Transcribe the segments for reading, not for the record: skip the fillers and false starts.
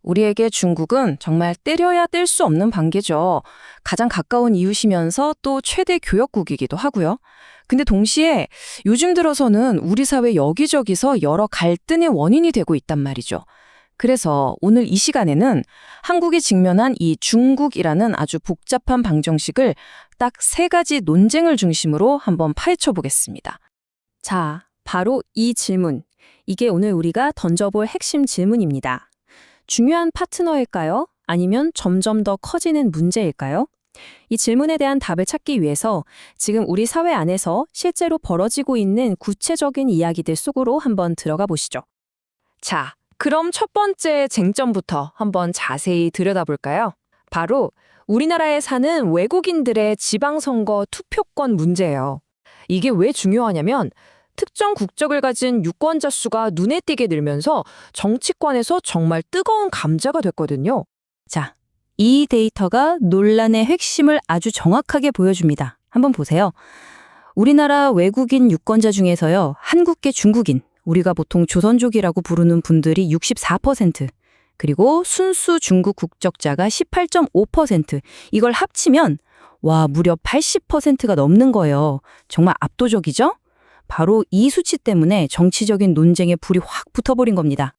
우리에게 중국은 정말 때려야 뗄 수 없는 관계죠. 가장 가까운 이웃이면서 또 최대 교역국이기도 하고요. 근데 동시에 요즘 들어서는 우리 사회 여기저기서 여러 갈등의 원인이 되고 있단 말이죠. 그래서 오늘 이 시간에는 한국이 직면한 이 중국이라는 아주 복잡한 방정식을 딱 세 가지 논쟁을 중심으로 한번 파헤쳐 보겠습니다. 자, 바로 이 질문. 이게 오늘 우리가 던져볼 핵심 질문입니다. 중요한 파트너일까요? 아니면 점점 더 커지는 문제일까요? 이 질문에 대한 답을 찾기 위해서 지금 우리 사회 안에서 실제로 벌어지고 있는 구체적인 이야기들 속으로 한번 들어가 보시죠. 자, 그럼 첫 번째 쟁점부터 한번 자세히 들여다볼까요? 바로 우리나라에 사는 외국인들의 지방선거 투표권 문제예요. 이게 왜 중요하냐면 특정 국적을 가진 유권자 수가 눈에 띄게 늘면서 정치권에서 정말 뜨거운 감자가 됐거든요. 자, 이 데이터가 논란의 핵심을 아주 정확하게 보여줍니다. 한번 보세요. 우리나라 외국인 유권자 중에서요, 한국계 중국인, 우리가 보통 조선족이라고 부르는 분들이 64%, 그리고 순수 중국 국적자가 18.5%, 이걸 합치면 와, 무려 80%가 넘는 거예요. 정말 압도적이죠? 바로 이 수치 때문에 정치적인 논쟁에 불이 확 붙어버린 겁니다.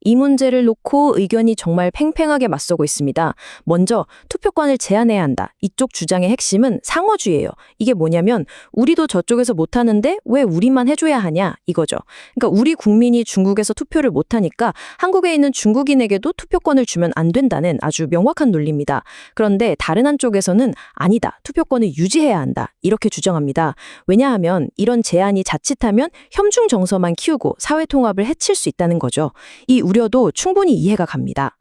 이 문제를 놓고 의견이 정말 팽팽하게 맞서고 있습니다. 먼저 투표권을 제한해야 한다. 이쪽 주장의 핵심은 상호주의예요. 이게 뭐냐면 우리도 저쪽에서 못하는데 왜 우리만 해줘야 하냐 이거죠. 그러니까 우리 국민이 중국에서 투표를 못하니까 한국에 있는 중국인에게도 투표권을 주면 안 된다는 아주 명확한 논리입니다. 그런데 다른 한쪽에서는 아니다. 투표권을 유지해야 한다. 이렇게 주장합니다. 왜냐하면 이런 제한이 자칫하면 혐중 정서만 키우고 사회 통합을 해칠 수 있다는 거죠. 이 우려도 충분히 이해가 갑니다.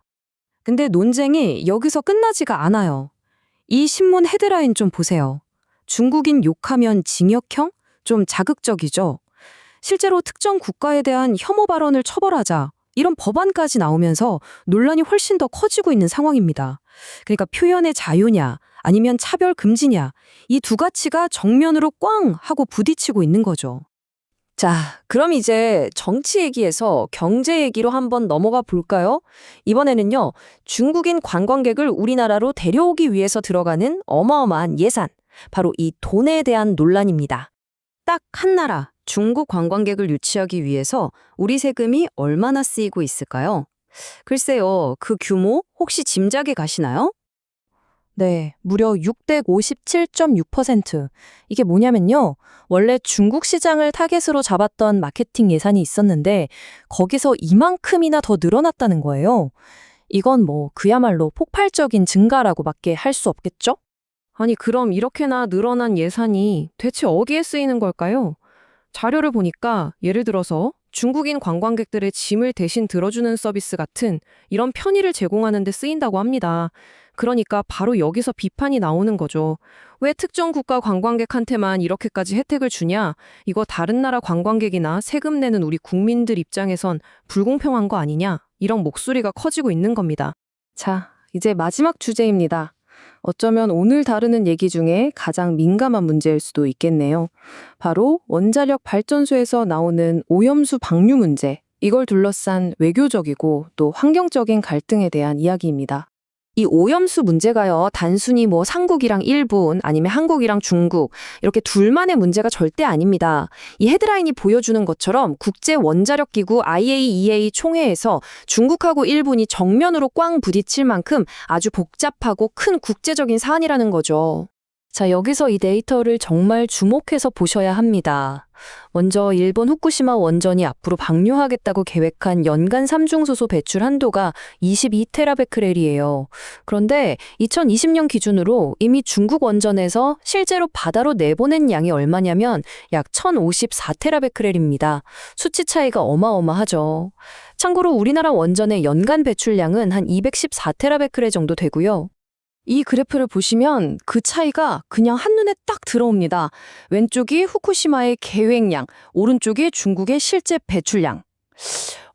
근데 논쟁이 여기서 끝나지가 않아요. 이 신문 헤드라인 좀 보세요. 중국인 욕하면 징역형? 좀 자극적이죠? 실제로 특정 국가에 대한 혐오 발언을 처벌하자 이런 법안까지 나오면서 논란이 훨씬 더 커지고 있는 상황입니다. 그러니까 표현의 자유냐 아니면 차별 금지냐 이 두 가치가 정면으로 꽝 하고 부딪히고 있는 거죠. 자, 그럼 이제 정치 얘기에서 경제 얘기로 한번 넘어가 볼까요? 이번에는요, 중국인 관광객을 우리나라로 데려오기 위해서 들어가는 어마어마한 예산, 바로 이 돈에 대한 논란입니다. 딱 한 나라, 중국 관광객을 유치하기 위해서 우리 세금이 얼마나 쓰이고 있을까요? 글쎄요, 그 규모 혹시 짐작이 가시나요? 네, 무려 657.6%. 이게 뭐냐면요. 원래 중국 시장을 타겟으로 잡았던 마케팅 예산이 있었는데 거기서 이만큼이나 더 늘어났다는 거예요. 이건 그야말로 폭발적인 증가라고밖에 할 수 없겠죠? 아니, 그럼 이렇게나 늘어난 예산이 대체 어디에 쓰이는 걸까요? 자료를 보니까 예를 들어서 중국인 관광객들의 짐을 대신 들어주는 서비스 같은 이런 편의를 제공하는 데 쓰인다고 합니다. 그러니까 바로 여기서 비판이 나오는 거죠. 왜 특정 국가 관광객한테만 이렇게까지 혜택을 주냐? 이거 다른 나라 관광객이나 세금 내는 우리 국민들 입장에선 불공평한 거 아니냐? 이런 목소리가 커지고 있는 겁니다. 자, 이제 마지막 주제입니다. 어쩌면 오늘 다루는 얘기 중에 가장 민감한 문제일 수도 있겠네요. 바로 원자력 발전소에서 나오는 오염수 방류 문제. 이걸 둘러싼 외교적이고 또 환경적인 갈등에 대한 이야기입니다. 이 오염수 문제가요, 단순히 삼국이랑 일본 아니면 한국이랑 중국 이렇게 둘만의 문제가 절대 아닙니다. 이 헤드라인이 보여주는 것처럼 국제원자력기구 IAEA 총회에서 중국하고 일본이 정면으로 꽝 부딪힐 만큼 아주 복잡하고 큰 국제적인 사안이라는 거죠. 자, 여기서 이 데이터를 정말 주목해서 보셔야 합니다. 먼저 일본 후쿠시마 원전이 앞으로 방류하겠다고 계획한 연간 삼중수소 배출 한도가 22테라베크렐이에요. 그런데 2020년 기준으로 이미 중국 원전에서 실제로 바다로 내보낸 양이 얼마냐면 약 1054테라베크렐입니다. 수치 차이가 어마어마하죠. 참고로 우리나라 원전의 연간 배출량은 한 214테라베크렐 정도 되고요. 이 그래프를 보시면 그 차이가 그냥 한눈에 딱 들어옵니다. 왼쪽이 후쿠시마의 계획량, 오른쪽이 중국의 실제 배출량.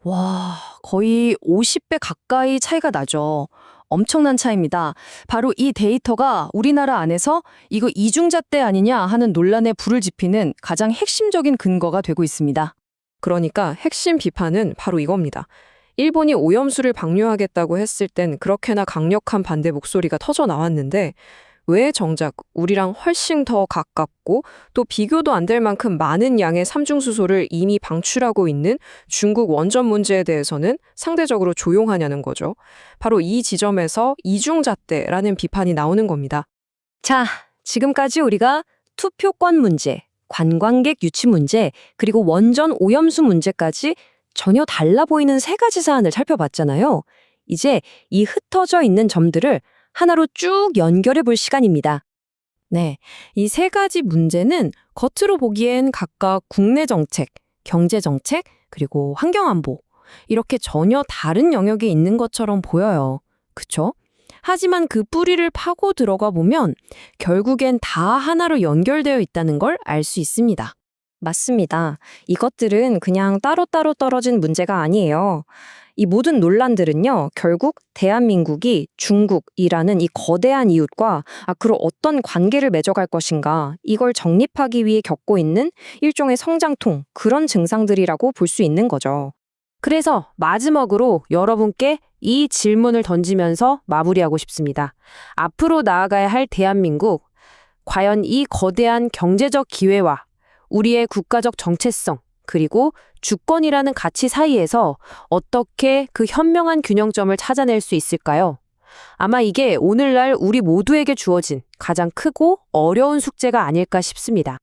와, 거의 50배 가까이 차이가 나죠. 엄청난 차이입니다. 바로 이 데이터가 우리나라 안에서 이거 이중잣대 아니냐 하는 논란에 불을 지피는 가장 핵심적인 근거가 되고 있습니다. 그러니까 핵심 비판은 바로 이겁니다. 일본이 오염수를 방류하겠다고 했을 땐 그렇게나 강력한 반대 목소리가 터져 나왔는데 왜 정작 우리랑 훨씬 더 가깝고 또 비교도 안 될 만큼 많은 양의 삼중수소를 이미 방출하고 있는 중국 원전 문제에 대해서는 상대적으로 조용하냐는 거죠. 바로 이 지점에서 이중잣대라는 비판이 나오는 겁니다. 자, 지금까지 우리가 투표권 문제, 관광객 유치 문제, 그리고 원전 오염수 문제까지 전혀 달라 보이는 세 가지 사안을 살펴봤잖아요. 이제 이 흩어져 있는 점들을 하나로 쭉 연결해 볼 시간입니다. 네, 이 세 가지 문제는 겉으로 보기엔 각각 국내 정책, 경제 정책, 그리고 환경 안보 이렇게 전혀 다른 영역에 있는 것처럼 보여요. 그쵸? 하지만 그 뿌리를 파고 들어가 보면 결국엔 다 하나로 연결되어 있다는 걸 알 수 있습니다. 맞습니다. 이것들은 그냥 따로따로 떨어진 문제가 아니에요. 이 모든 논란들은요, 결국 대한민국이 중국이라는 이 거대한 이웃과 앞으로 어떤 관계를 맺어갈 것인가, 이걸 정립하기 위해 겪고 있는 일종의 성장통, 그런 증상들이라고 볼 수 있는 거죠. 그래서 마지막으로 여러분께 이 질문을 던지면서 마무리하고 싶습니다. 앞으로 나아가야 할 대한민국, 과연 이 거대한 경제적 기회와 우리의 국가적 정체성, 그리고 주권이라는 가치 사이에서 어떻게 그 현명한 균형점을 찾아낼 수 있을까요? 아마 이게 오늘날 우리 모두에게 주어진 가장 크고 어려운 숙제가 아닐까 싶습니다.